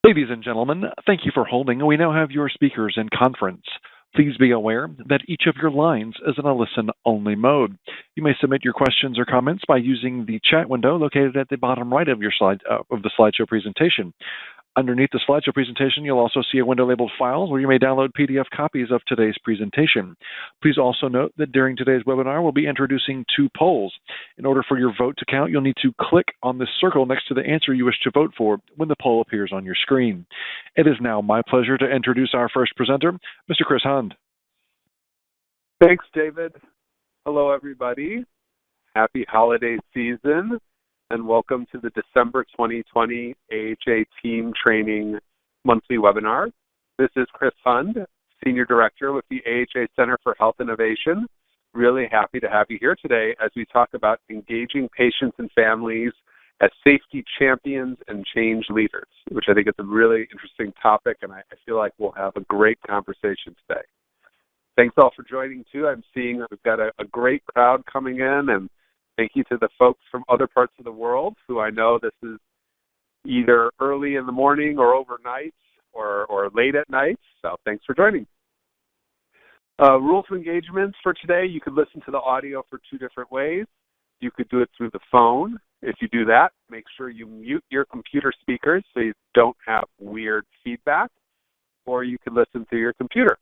Ladies and gentlemen, thank you for holding. We now have your speakers in conference. Please be aware that each of your lines is in a listen-only mode. You may submit your questions or comments by using the chat window located at the bottom right of your of the slideshow presentation. Underneath the slideshow presentation, you'll also see a window labeled Files where you may download PDF copies of today's presentation. Please also note that during today's webinar, we'll be introducing two polls. In order for your vote to count, you'll need to click on the circle next to the answer you wish to vote for when the poll appears on your screen. It is now my pleasure to introduce our first presenter, Mr. Chris Hund. Thanks, David. Hello, everybody. Happy holiday season. And welcome to the December 2020 AHA Team Training Monthly Webinar. This is Chris Hund, Senior Director with the AHA Center for Health Innovation. Really happy to have you here today as we talk about engaging patients and families as safety champions and change leaders, which I think is a really interesting topic, and I feel like we'll have a great conversation today. Thanks all for joining, too. I'm seeing that we've got a great crowd coming in, and thank you to the folks from other parts of the world who I know this is either early in the morning or overnight or late at night. So thanks for joining. Rules of engagement for today, you could listen to the audio for two different ways. You could do it through the phone. If you do that, make sure you mute your computer speakers so you don't have weird feedback, or you could listen through your computer.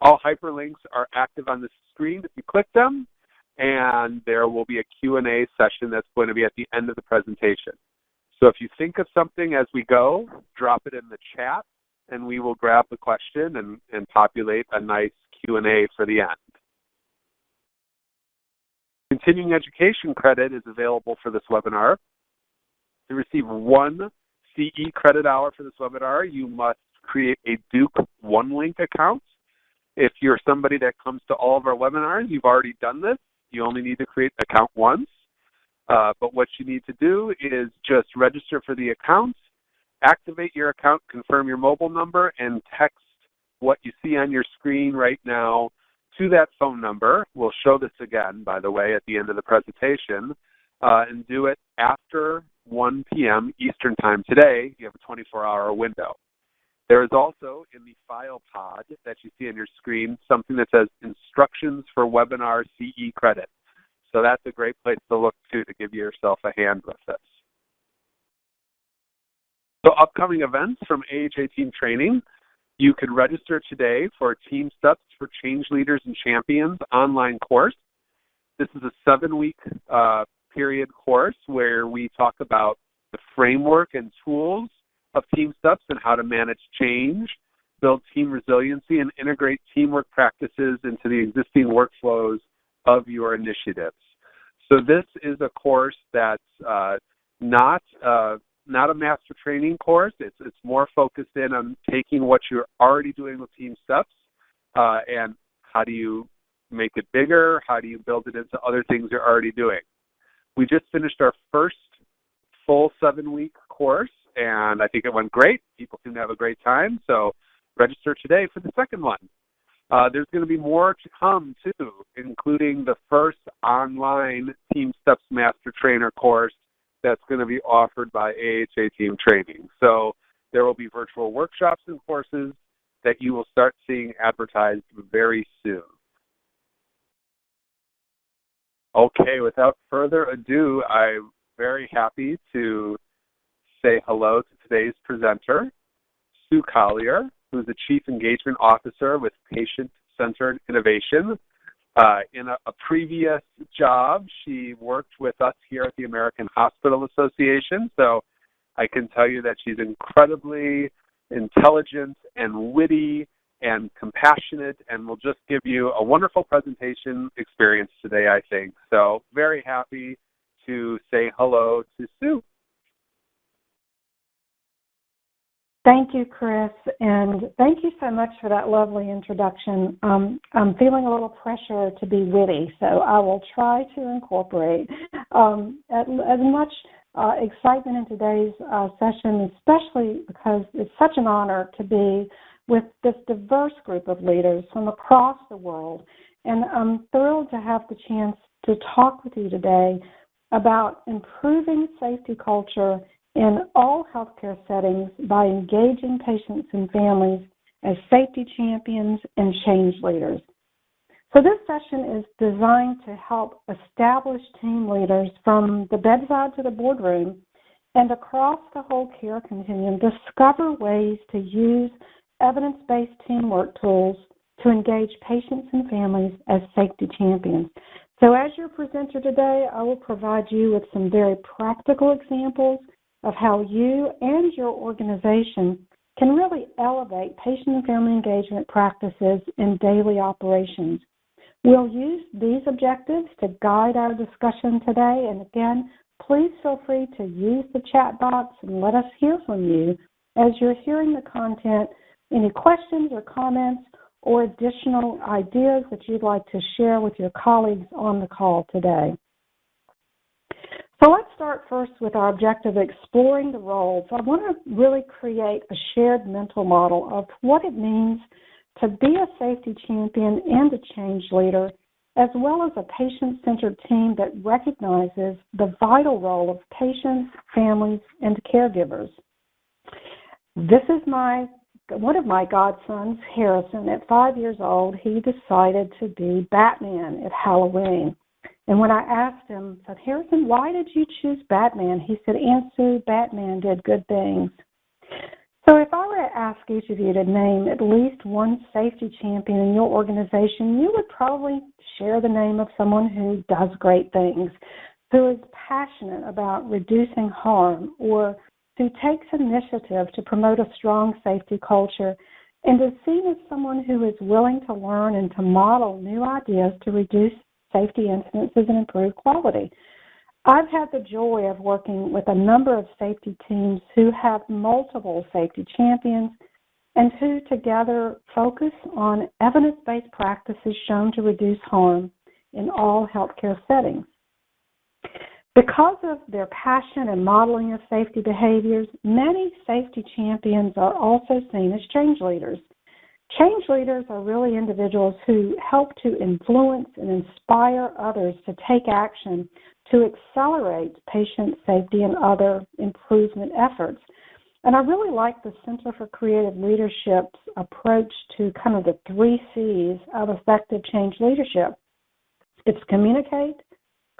All hyperlinks are active on the screen if you click them, and there will be a Q&A session that's going to be at the end of the presentation. So if you think of something as we go, drop it in the chat, and we will grab the question and populate a nice Q&A for the end. Continuing education credit is available for this webinar. To receive one CE credit hour for this webinar, you must create a Duke OneLink account. If you're somebody that comes to all of our webinars, you've already done this. You only need to create an account once. But what you need to do is just register for the account, activate your account, confirm your mobile number, and text what you see on your screen right now to that phone number. We'll show this again, by the way, at the end of the presentation, and do it after 1 p.m. Eastern Time today. You have a 24-hour window. There is also in the file pod that you see on your screen something that says Instructions for Webinar CE Credit. So that's a great place to look to give yourself a hand with this. So upcoming events from AHA Team Training. You could register today for Team Steps for Change Leaders and Champions online course. This is a 7-week period course where we talk about the framework and tools of Team Steps and how to manage change, build team resiliency, and integrate teamwork practices into the existing workflows of your initiatives. So this is a course that's not a master training course. It's more focused in on taking what you're already doing with Team Steps and how do you make it bigger, how do you build it into other things you're already doing. We just finished our first full 7-week course, and I think it went great. People seem to have a great time, so register today for the second one. There's going to be more to come, too, including the first online Team Steps Master Trainer course that's going to be offered by AHA Team Training. So there will be virtual workshops and courses that you will start seeing advertised very soon. Okay, without further ado, I'm very happy to say hello to today's presenter, Sue Collier, who's the Chief Engagement Officer with Patient-Centered Innovation. In a previous job, she worked with us here at the American Hospital Association, so I can tell you that she's incredibly intelligent and witty and compassionate and will just give you a wonderful presentation experience today, I think. So very happy to say hello to Sue. Thank you, Chris, and thank you so much for that lovely introduction. I'm feeling a little pressure to be witty, so I will try to incorporate as much excitement in today's session, especially because it's such an honor to be with this diverse group of leaders from across the world. And I'm thrilled to have the chance to talk with you today about improving safety culture in all healthcare settings by engaging patients and families as safety champions and change leaders. So this session is designed to help established team leaders from the bedside to the boardroom and across the whole care continuum discover ways to use evidence-based teamwork tools to engage patients and families as safety champions. So as your presenter today, I will provide you with some very practical examples of how you and your organization can really elevate patient and family engagement practices in daily operations. We'll use these objectives to guide our discussion today, and again, please feel free to use the chat box and let us hear from you as you're hearing the content. Any questions or comments or additional ideas that you'd like to share with your colleagues on the call today. So let's start first with our objective, exploring the roles. I want to really create a shared mental model of what it means to be a safety champion and a change leader, as well as a patient-centered team that recognizes the vital role of patients, families, and caregivers. This is one of my godsons, Harrison. At 5 years old, he decided to be Batman at Halloween. And when I asked him, I said, Harrison, why did you choose Batman? He said, Aunt Sue, Batman did good things. So if I were to ask each of you to name at least one safety champion in your organization, you would probably share the name of someone who does great things, who is passionate about reducing harm, or who takes initiative to promote a strong safety culture, and is seen as someone who is willing to learn and to model new ideas to reduce safety incidences and improve quality. I've had the joy of working with a number of safety teams who have multiple safety champions and who together focus on evidence-based practices shown to reduce harm in all healthcare settings. Because of their passion and modeling of safety behaviors, many safety champions are also seen as change leaders. Change leaders are really individuals who help to influence and inspire others to take action to accelerate patient safety and other improvement efforts. And I really like the Center for Creative Leadership's approach to kind of the 3 C's of effective change leadership. It's communicate,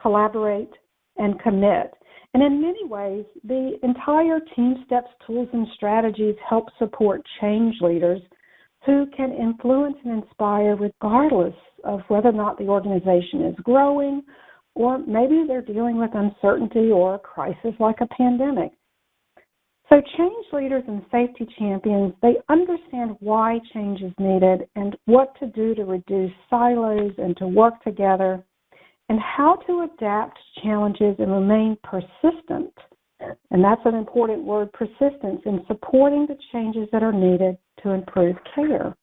collaborate, and commit. And in many ways, the entire Team Steps tools and strategies help support change leaders who can influence and inspire regardless of whether or not the organization is growing, or maybe they're dealing with uncertainty or a crisis like a pandemic. So change leaders and safety champions, they understand why change is needed and what to do to reduce silos and to work together, and how to adapt to challenges and remain persistent. And that's an important word, persistence, in supporting the changes that are needed to improve care.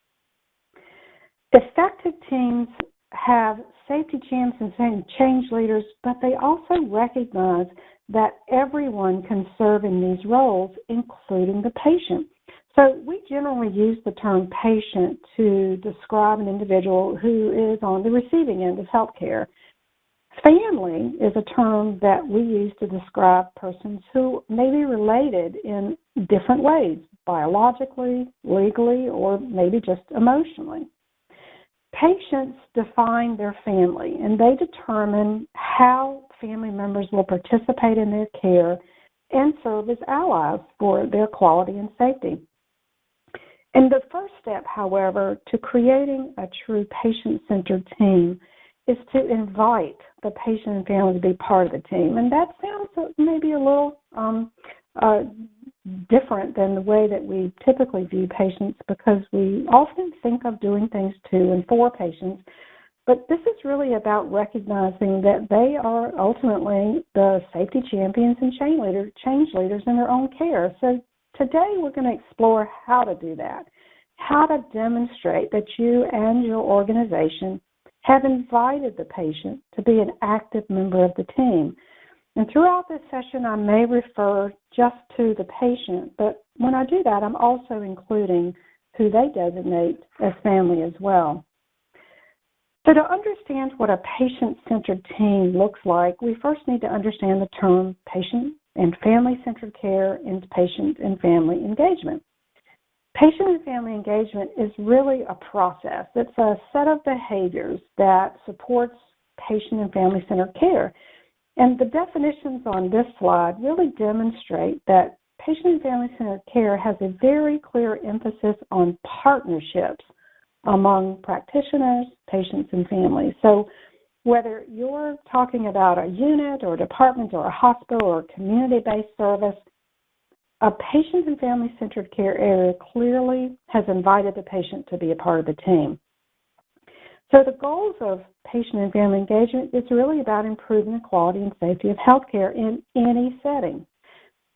Effective teams have safety champions and change leaders, but they also recognize that everyone can serve in these roles, including the patient. So we generally use the term patient to describe an individual who is on the receiving end of healthcare. Family is a term that we use to describe persons who may be related in different ways, biologically, legally, or maybe just emotionally. Patients define their family, and they determine how family members will participate in their care and serve as allies for their quality and safety. And the first step, however, to creating a true patient-centered team is to invite the patient and family to be part of the team. And that sounds maybe a little different than the way that we typically view patients, because we often think of doing things to and for patients. But this is really about recognizing that they are ultimately the safety champions and change leaders in their own care. So today we're going to explore how to do that, how to demonstrate that you and your organization have invited the patient to be an active member of the team. And throughout this session, I may refer just to the patient, but when I do that, I'm also including who they designate as family as well. So to understand what a patient-centered team looks like, we first need to understand the term patient and family-centered care into patient and family engagement. Patient and family engagement is really a process. It's a set of behaviors that supports patient and family-centered care. And the definitions on this slide really demonstrate that patient and family-centered care has a very clear emphasis on partnerships among practitioners, patients, and families. So whether you're talking about a unit or a department or a hospital or a community-based service, a patient and family-centered care area clearly has invited the patient to be a part of the team. So the goals of patient and family engagement is really about improving the quality and safety of healthcare in any setting.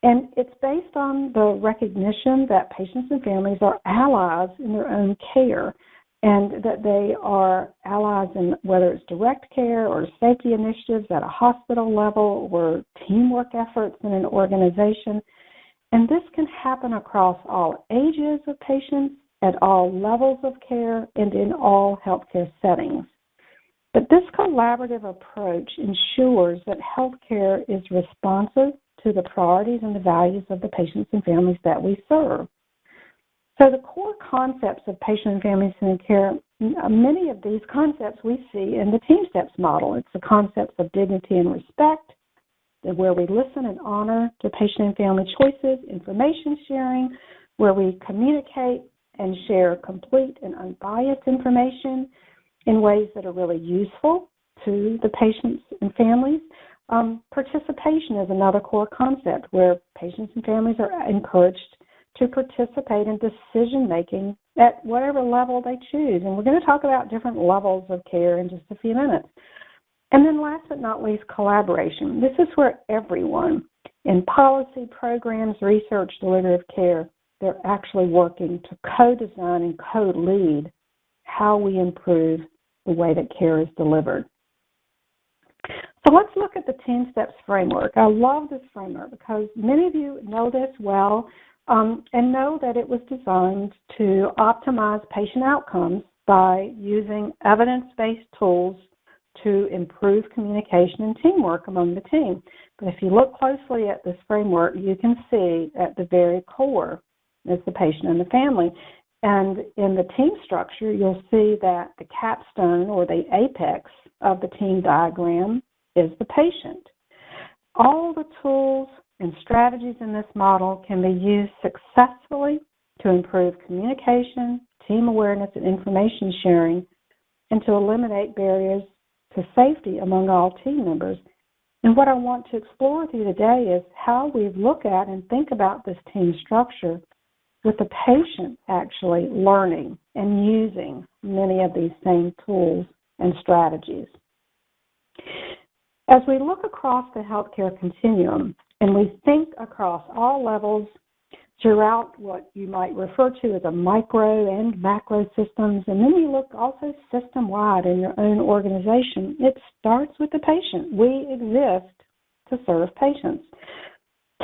And it's based on the recognition that patients and families are allies in their own care, and that they are allies in whether it's direct care or safety initiatives at a hospital level or teamwork efforts in an organization. And this can happen across all ages of patients, at all levels of care, and in all healthcare settings. But this collaborative approach ensures that healthcare is responsive to the priorities and the values of the patients and families that we serve. So the core concepts of patient and family-centered care, many of these concepts we see in the Team Steps model. It's the concepts of dignity and respect, where we listen and honor to patient and family choices, information sharing, where we communicate and share complete and unbiased information in ways that are really useful to the patients and families. Participation is another core concept where patients and families are encouraged to participate in decision-making at whatever level they choose. And we're going to talk about different levels of care in just a few minutes. And then last but not least, collaboration. This is where everyone in policy, programs, research, delivery of care, they're actually working to co-design and co-lead how we improve the way that care is delivered. So let's look at the Team Steps framework. I love this framework because many of you know this well and know that it was designed to optimize patient outcomes by using evidence-based tools to improve communication and teamwork among the team. But if you look closely at this framework, you can see at the very core is the patient and the family. And in the team structure, you'll see that the capstone or the apex of the team diagram is the patient. All the tools and strategies in this model can be used successfully to improve communication, team awareness, and information sharing, and to eliminate barriers to safety among all team members. And what I want to explore with you today is how we look at and think about this team structure with the patient actually learning and using many of these same tools and strategies. As we look across the healthcare continuum and we think across all levels throughout what you might refer to as a micro and macro systems, and then you look also system-wide in your own organization, it starts with the patient. We exist to serve patients.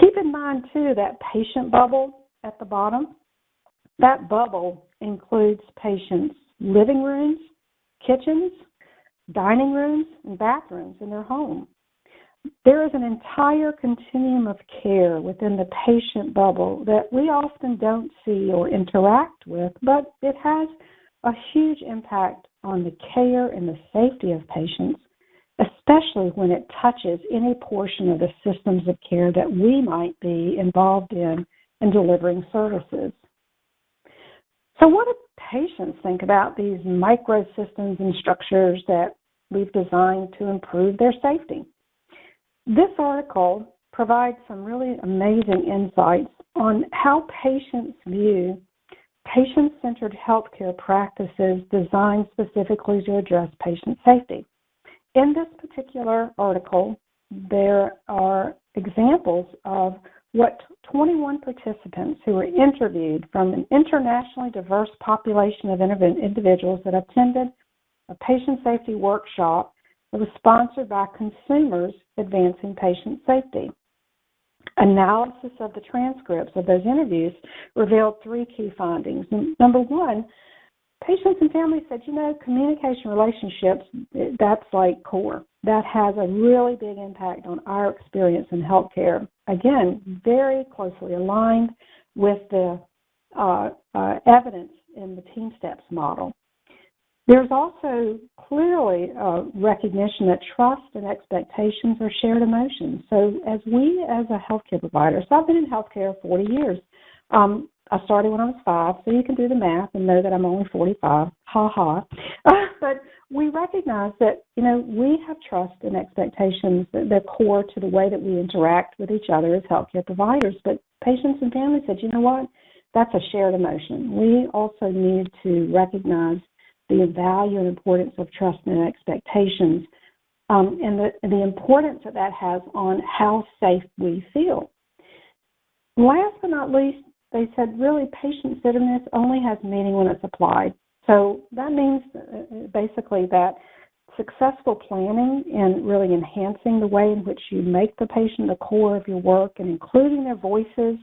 Keep in mind, too, that patient bubble at the bottom. That bubble includes patients' living rooms, kitchens, dining rooms, and bathrooms in their home. There is an entire continuum of care within the patient bubble that we often don't see or interact with, but it has a huge impact on the care and the safety of patients, especially when it touches any portion of the systems of care that we might be involved in delivering services. So what do patients think about these microsystems and structures that we've designed to improve their safety? This article provides some really amazing insights on how patients view patient-centered healthcare practices designed specifically to address patient safety. In this particular article, there are examples of what 21 participants who were interviewed from an internationally diverse population of individuals that attended a patient safety workshop that was sponsored by Consumers Advancing Patient Safety. Analysis of the transcripts of those interviews revealed three key findings. Number one, patients and families said, communication relationships, that's like core. That has a really big impact on our experience in healthcare. Again, very closely aligned with the evidence in the Team Steps model. There's also clearly a recognition that trust and expectations are shared emotions. So as a healthcare provider, so I've been in healthcare 40 years. I started when I was 5, so you can do the math and know that I'm only 45. Ha ha. But we recognize that, we have trust and expectations that they're core to the way that we interact with each other as healthcare providers. But patients and families said, what? That's a shared emotion. We also need to recognize the value and importance of trust and expectations, and the importance that has on how safe we feel. Last but not least, they said really patient-centeredness only has meaning when it's applied. So that means basically that successful planning and really enhancing the way in which you make the patient the core of your work and including their voices,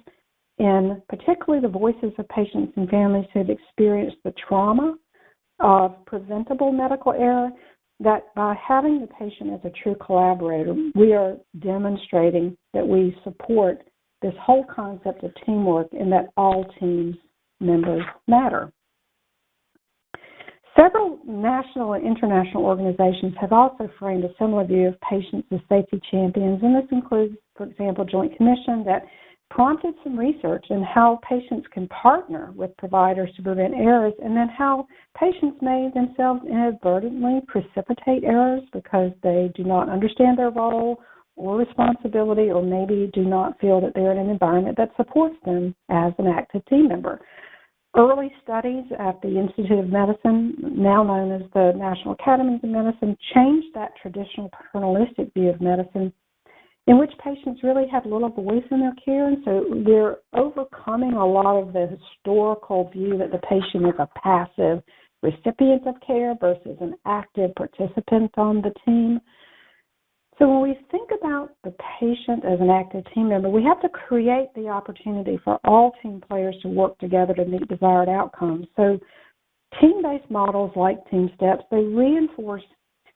and particularly the voices of patients and families who have experienced the trauma of preventable medical error, that by having the patient as a true collaborator, we are demonstrating that we support this whole concept of teamwork and that all teams members matter. Several national and international organizations have also framed a similar view of patients as safety champions, and this includes, for example, Joint Commission that prompted some research in how patients can partner with providers to prevent errors, and then how patients may themselves inadvertently precipitate errors because they do not understand their role or responsibility, or maybe do not feel that they're in an environment that supports them as an active team member. Early studies at the Institute of Medicine, now known as the National Academies of Medicine, changed that traditional paternalistic view of medicine in which patients really have little voice in their care, and so they're overcoming a lot of the historical view that the patient is a passive recipient of care versus an active participant on the team. So when we think about the patient as an active team member, we have to create the opportunity for all team players to work together to meet desired outcomes. So team-based models like Team Steps, they reinforce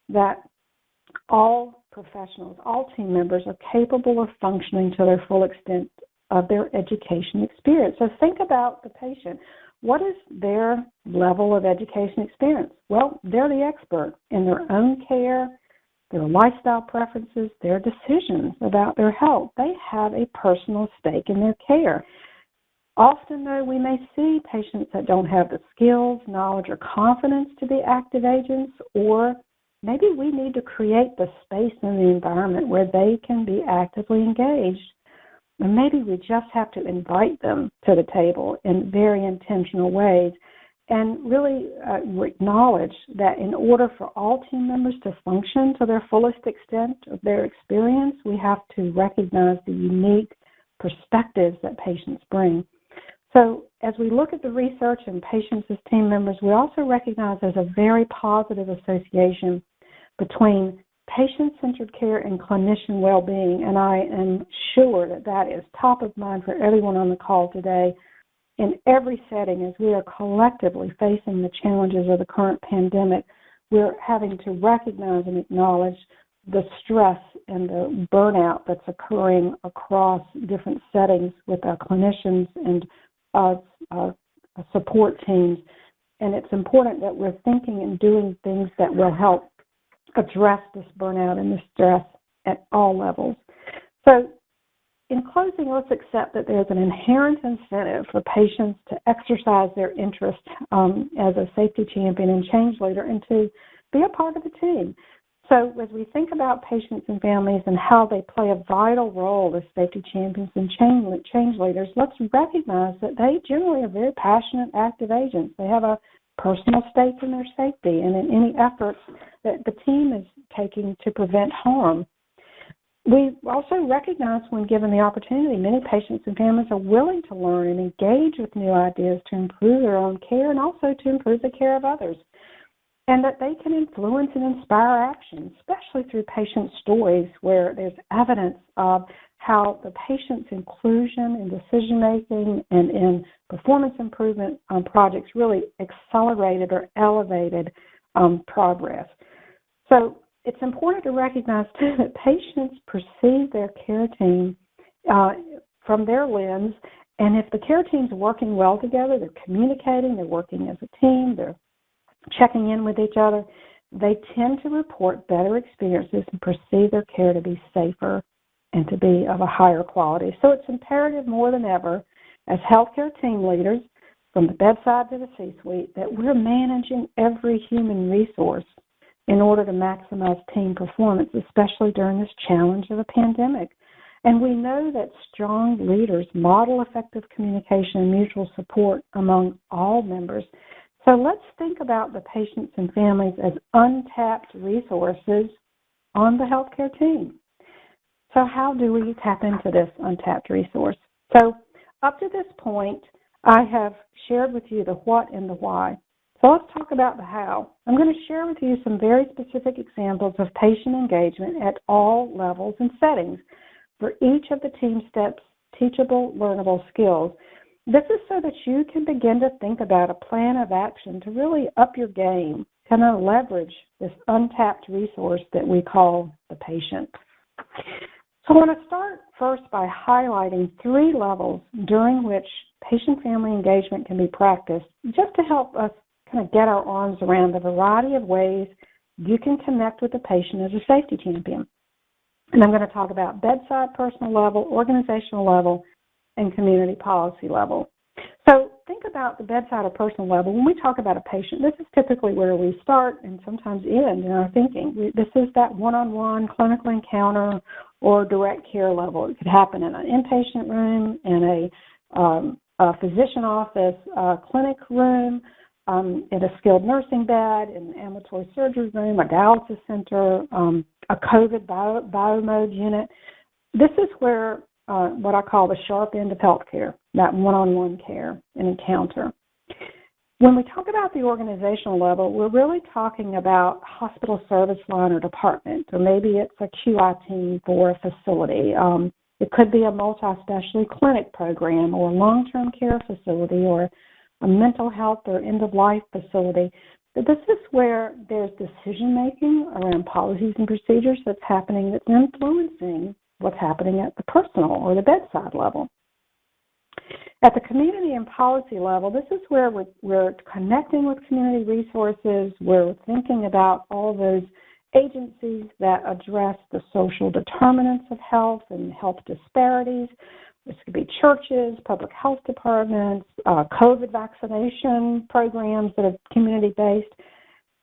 that all professionals, all team members are capable of functioning to their full extent of their education experience. So think about the patient. What is their level of education experience? Well, they're the expert in their own care, their lifestyle preferences, their decisions about their health. They have a personal stake in their care. Often, though, we may see patients that don't have the skills, knowledge, or confidence to be active agents, or maybe we need to create the space in the environment where they can be actively engaged. And maybe we just have to invite them to the table in very intentional ways and really acknowledge that in order for all team members to function to their fullest extent of their experience, we have to recognize the unique perspectives that patients bring. So as we look at the research and patients as team members, we also recognize there's a very positive association between patient-centered care and clinician well-being, and I am sure that that is top of mind for everyone on the call today. In every setting, as we are collectively facing the challenges of the current pandemic, we're having to recognize and acknowledge the stress and the burnout that's occurring across different settings with our clinicians and our support teams. And it's important that we're thinking and doing things that will help address this burnout and this stress at all levels. So in closing, let's accept that there's an inherent incentive for patients to exercise their interest as a safety champion and change leader and to be a part of the team. So as we think about patients and families and how they play a vital role as safety champions and change leaders, let's recognize that they generally are very passionate, active agents. They have a personal stake in their safety and in any efforts that the team is taking to prevent harm. We also recognize when given the opportunity, many patients and families are willing to learn and engage with new ideas to improve their own care and also to improve the care of others. and that they can influence and inspire action, especially through patient stories where there's evidence of how the patient's inclusion in decision-making and in performance improvement projects really accelerated or elevated progress. So it's important to recognize, too, that patients perceive their care team from their lens, and if the care team's working well together, they're communicating, they're working as a team, they're checking in with each other, they tend to report better experiences and perceive their care to be safer and to be of a higher quality. So it's imperative more than ever as healthcare team leaders, from the bedside to the C-suite, that we're managing every human resource in order to maximize team performance, especially during this challenge of the pandemic. And we know that strong leaders model effective communication and mutual support among all members. So let's think about the patients and families as untapped resources on the healthcare team. So how do we tap into this untapped resource? So up to this point, I have shared with you the what and the why. So let's talk about the how. I'm going to share with you some very specific examples of patient engagement at all levels and settings for each of the team steps' teachable, learnable skills. This is so that you can begin to think about a plan of action to really up your game, kind of leverage this untapped resource that we call the patient. So I want to start first by highlighting 3 levels during which patient-family engagement can be practiced, just to help us kind of get our arms around the variety of ways you can connect with the patient as a safety champion. And I'm going to talk about bedside personal level, organizational level, and community policy level. So think about the bedside or personal level. When we talk about a patient, this is typically where we start and sometimes end in our thinking. This is that one-on-one clinical encounter or direct care level. It could happen in an inpatient room, in a physician office, a clinic room, in a skilled nursing bed, in an ambulatory surgery room, a dialysis center, a COVID biomode unit. This is where what I call the sharp end of healthcare, that one-on-one care and encounter. When we talk about the organizational level, we're really talking about hospital service line or department, or maybe it's a QI team for a facility. It could be a multi-specialty clinic program or a long-term care facility or a mental health or end-of-life facility. But this is where there's decision-making around policies and procedures that's happening that's influencing what's happening at the personal or the bedside level. At the community and policy level, this is where we're connecting with community resources. We're thinking about all those agencies that address the social determinants of health and health disparities. This could be churches, public health departments, COVID vaccination programs that are community-based,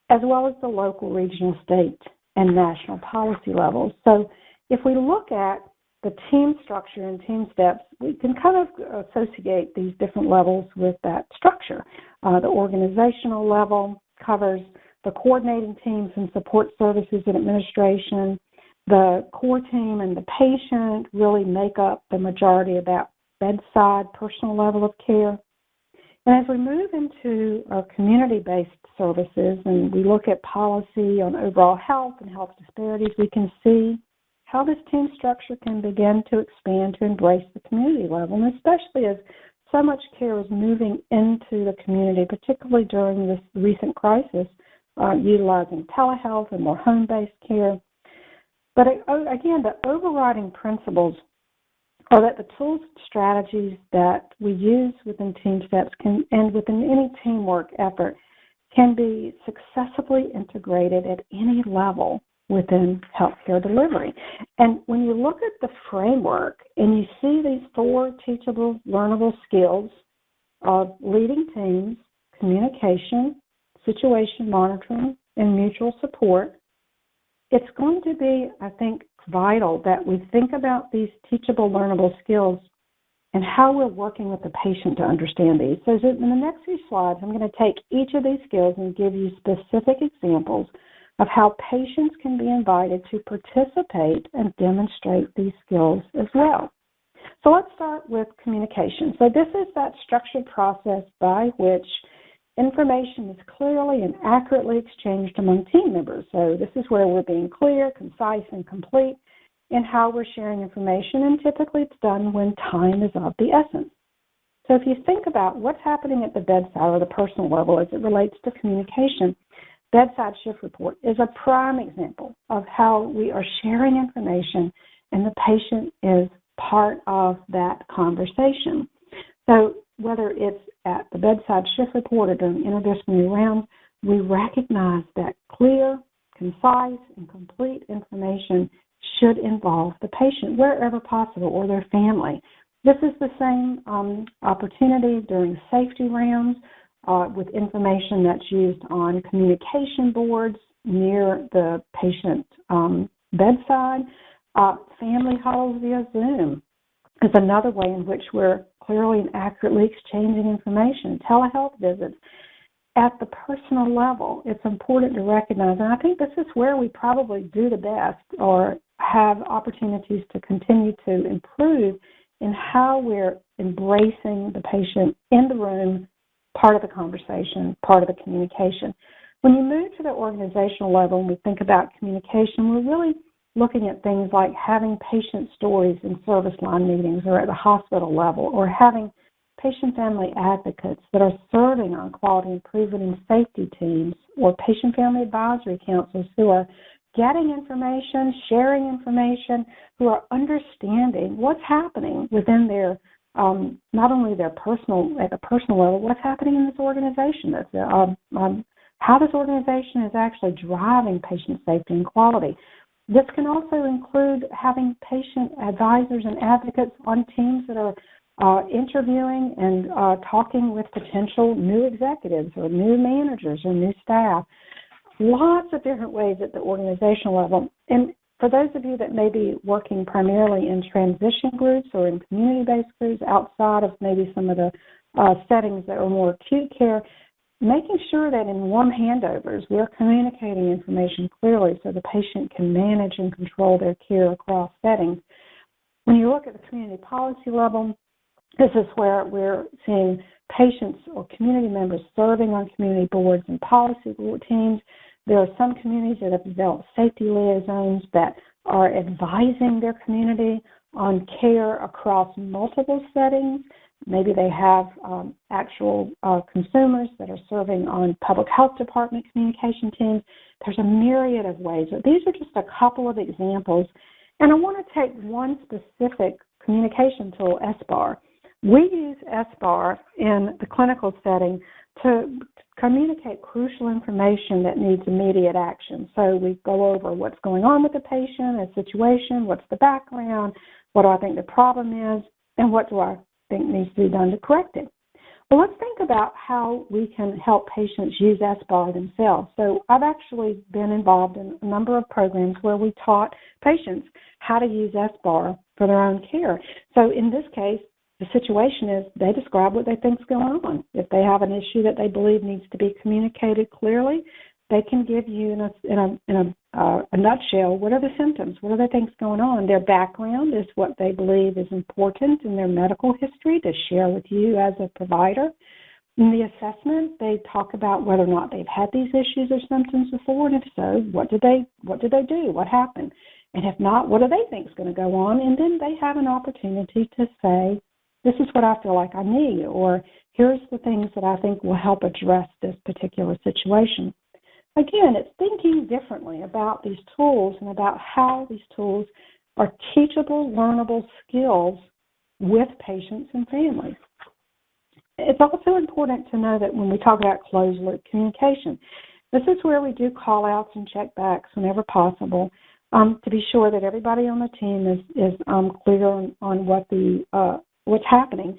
as well as the local, regional, state, and national policy levels. So if we look at the team structure and team steps, we can kind of associate these different levels with that structure. The organizational level covers the coordinating teams and support services and administration. The core team and the patient really make up the majority of that bedside personal level of care. And as we move into our community-based services and we look at policy on overall health and health disparities, we can see how this team structure can begin to expand to embrace the community level, and especially as so much care is moving into the community, particularly during this recent crisis, utilizing telehealth and more home-based care. But again, the overriding principles are that the tools and strategies that we use within team steps and within any teamwork effort can be successfully integrated at any level within healthcare delivery. And when you look at the framework and you see these 4 teachable, learnable skills of leading teams, communication, situation monitoring, and mutual support, it's going to be, I think, vital that we think about these teachable, learnable skills and how we're working with the patient to understand these. So in the next few slides, I'm going to take each of these skills and give you specific examples of how patients can be invited to participate and demonstrate these skills as well. So let's start with communication. So this is that structured process by which Information is clearly and accurately exchanged among team members. So this is where we're being clear, concise, and complete in how we're sharing information, and typically it's done when time is of the essence. So if you think about what's happening at the bedside or the personal level as it relates to communication, bedside shift report is a prime example of how we are sharing information and the patient is part of that conversation. So whether it's at the bedside shift report or during interdisciplinary rounds, we recognize that clear, concise, and complete information should involve the patient wherever possible or their family. This is the same opportunity during safety rounds with information that's used on communication boards near the patient bedside. Family huddles via Zoom is another way in which we're clearly and accurately exchanging information. Telehealth visits. At the personal level, it's important to recognize, and I think this is where we probably do the best or have opportunities to continue to improve in how we're embracing the patient in the room, part of the conversation, part of the communication. When you move to the organizational level and we think about communication, we're really looking at things like having patient stories in service line meetings or at the hospital level, or having patient family advocates that are serving on quality improvement and safety teams, or patient family advisory councils who are getting information, sharing information, who are understanding what's happening within their, not only their personal, at the personal level, what's happening in this organization, how this organization is actually driving patient safety and quality. This can also include having patient advisors and advocates on teams that are interviewing and talking with potential new executives or new managers or new staff. Lots of different ways at the organizational level. And for those of you that may be working primarily in transition groups or in community-based groups outside of maybe some of the settings that are more acute care, making sure that in warm handovers we're communicating information clearly so the patient can manage and control their care across settings. When you look at the community policy level, this is where we're seeing patients or community members serving on community boards and policy teams. There are some communities that have developed safety liaisons that are advising their community on care across multiple settings. Maybe they have actual consumers that are serving on public health department communication teams. There's a myriad of ways. But these are just a couple of examples. And I want to take one specific communication tool, SBAR. We use SBAR in the clinical setting to communicate crucial information that needs immediate action. So we go over what's going on with the patient, a situation, what's the background, what do I think the problem is, and what do I think needs to be done to correct it. Well, let's think about how we can help patients use SBAR themselves. So I've actually been involved in a number of programs where we taught patients how to use SBAR for their own care. So in this case, the situation is they describe what they think is going on. If they have an issue that they believe needs to be communicated clearly, they can give you in a nutshell what are the symptoms, what are the things going on. Their background is what they believe is important in their medical history to share with you as a provider. In the assessment, they talk about whether or not they've had these issues or symptoms before, and if so, what did they do? What happened? And if not, what do they think is going to go on? And then they have an opportunity to say, this is what I feel like I need, or here's the things that I think will help address this particular situation. Again, it's thinking differently about these tools and about how these tools are teachable, learnable skills with patients and families. It's also important to know that when we talk about closed-loop communication, this is where we do call-outs and check-backs whenever possible to be sure that everybody on the team is clear on what's happening.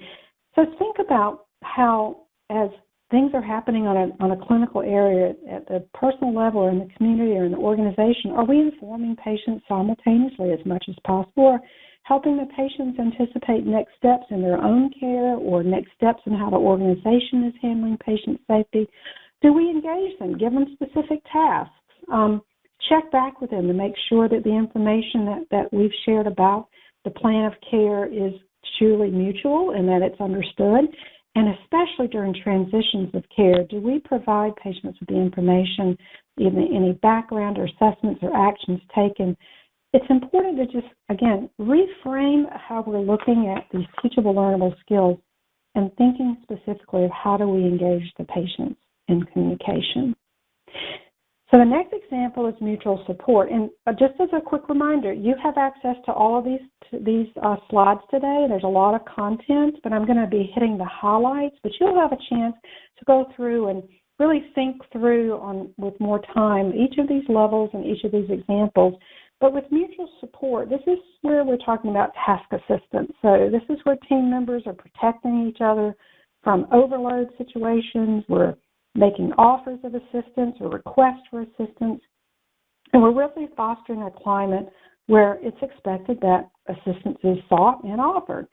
So think about how, as things are happening on a clinical area at the personal level or in the community or in the organization, are we informing patients simultaneously as much as possible, or helping the patients anticipate next steps in their own care or next steps in how the organization is handling patient safety? Do we engage them, give them specific tasks, check back with them to make sure that the information that we've shared about the plan of care is truly mutual and that it's understood? And especially during transitions of care, do we provide patients with the information, even any background or assessments or actions taken? It's important to just, again, reframe how we're looking at these teachable, learnable skills and thinking specifically of how do we engage the patients in communication. So the next example is mutual support. And just as a quick reminder, you have access to all of these slides today. There's a lot of content, but I'm going to be hitting the highlights. But you'll have a chance to go through and really think through with more time each of these levels and each of these examples. But with mutual support, this is where we're talking about task assistance. So this is where team members are protecting each other from overload situations. We're making offers of assistance or requests for assistance. And we're really fostering a climate where it's expected that assistance is sought and offered.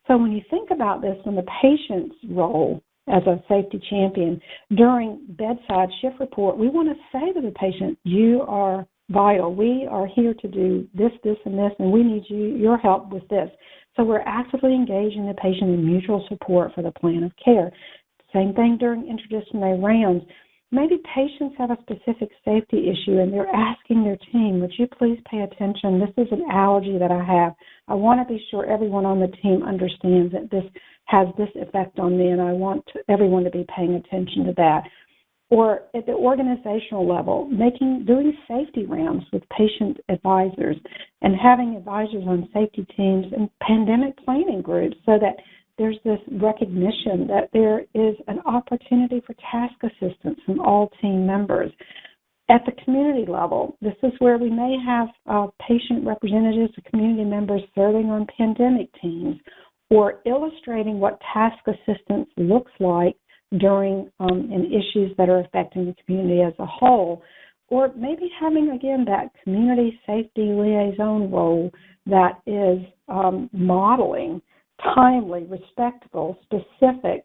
So when you think about this, when the patient's role as a safety champion during bedside shift report, we want to say to the patient, you are vital. We are here to do this, this, and this, and we need your help with this. So we're actively engaging the patient in mutual support for the plan of care. Same thing during interdisciplinary rounds. Maybe patients have a specific safety issue and they're asking their team, would you please pay attention? This is an allergy that I have. I want to be sure everyone on the team understands that this has this effect on me, and I want everyone to be paying attention to that. Or at the organizational level, doing safety rounds with patient advisors and having advisors on safety teams and pandemic planning groups so that there's this recognition that there is an opportunity for task assistance from all team members. At the community level, this is where we may have patient representatives or community members serving on pandemic teams or illustrating what task assistance looks like during and issues that are affecting the community as a whole, or maybe having, again, that community safety liaison role that is modeling timely, respectful, specific,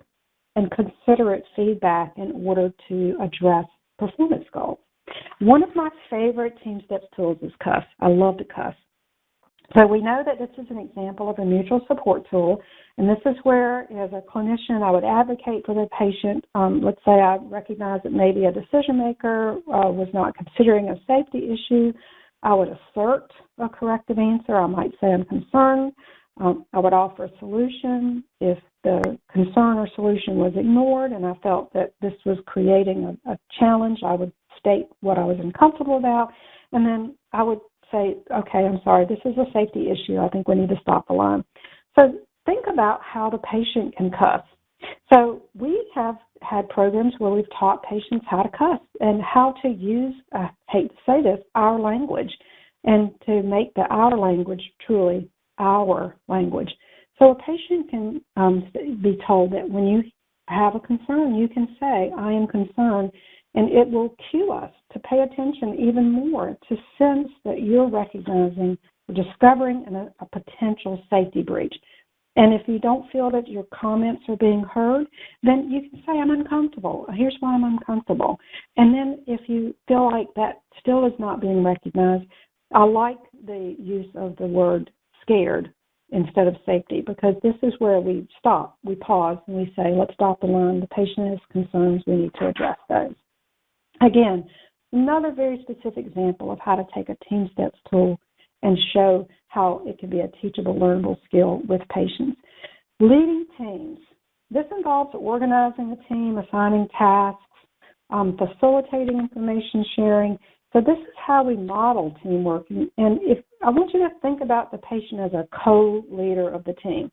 and considerate feedback in order to address performance goals. One of my favorite Team Steps tools is CUSS. I love to CUSS. So we know that this is an example of a mutual support tool, and this is where, as a clinician, I would advocate for the patient. Let's say I recognize that maybe a decision maker was not considering a safety issue. I would assert a corrective answer. I might say I'm concerned. I would offer a solution. If the concern or solution was ignored and I felt that this was creating a challenge, I would state what I was uncomfortable about, and then I would say, okay, I'm sorry, this is a safety issue. I think we need to stop the line. So think about how the patient can CUSS. So we have had programs where we've taught patients how to CUSS and how to use, I hate to say this, our language, and to make the our language truly our language. So a patient can be told that when you have a concern, you can say, I am concerned, and it will cue us to pay attention even more, to sense that you're recognizing or discovering a potential safety breach. And if you don't feel that your comments are being heard, then you can say, I'm uncomfortable. Here's why I'm uncomfortable. And then if you feel like that still is not being recognized, I like the use of the word scared instead of safety, because this is where we stop, we pause, and we say, let's stop the line. The patient has concerns. We need to address those. Again, another very specific example of how to take a Team Steps tool and show how it can be a teachable, learnable skill with patients. Leading teams. This involves organizing the team, assigning tasks, facilitating information sharing. So this is how we model teamwork. And if I want you to think about the patient as a co-leader of the team.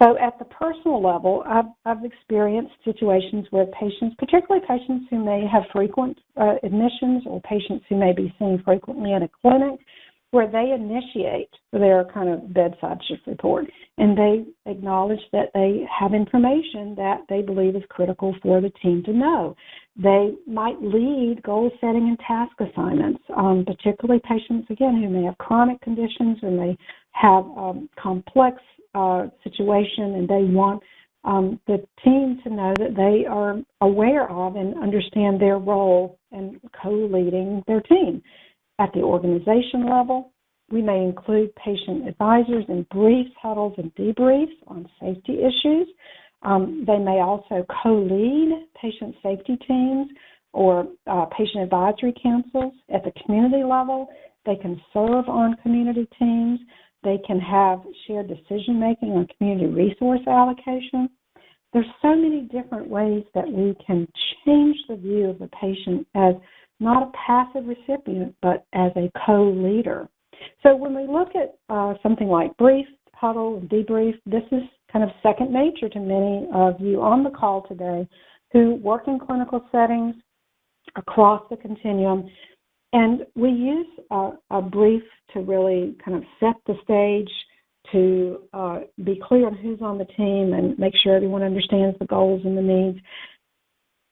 So at the personal level, I've experienced situations where patients, particularly patients who may have frequent admissions or patients who may be seen frequently in a clinic, where they initiate their kind of bedside shift report and they acknowledge that they have information that they believe is critical for the team to know. They might lead goal setting and task assignments, particularly patients, again, who may have chronic conditions or may have complex situation, and they want the team to know that they are aware of and understand their role in co-leading their team. At the organization level, we may include patient advisors in briefs, huddles, and debriefs on safety issues. They may also co-lead patient safety teams or patient advisory councils at the community level. They can serve on community teams. They can have shared decision-making on community resource allocation. There's so many different ways that we can change the view of the patient as not a passive recipient, but as a co-leader. So when we look at something like brief, huddle, and debrief, this is kind of second nature to many of you on the call today who work in clinical settings across the continuum. And we use a brief to really kind of set the stage, to be clear on who's on the team and make sure everyone understands the goals and the needs.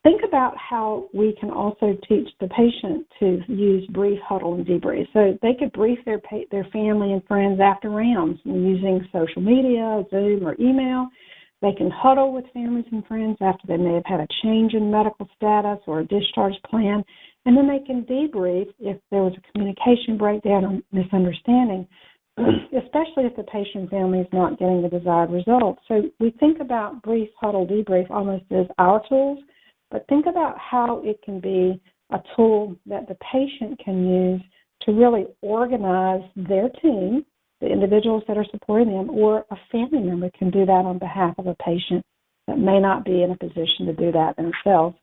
Think about how we can also teach the patient to use brief, huddle, and debrief. So they could brief their family and friends after rounds using social media, Zoom, or email. They can huddle with families and friends after they may have had a change in medical status or a discharge plan. And then they can debrief if there was a communication breakdown or misunderstanding, especially if the patient family is not getting the desired results. So we think about brief, huddle, debrief almost as our tools, but think about how it can be a tool that the patient can use to really organize their team, the individuals that are supporting them, or a family member can do that on behalf of a patient that may not be in a position to do that themselves.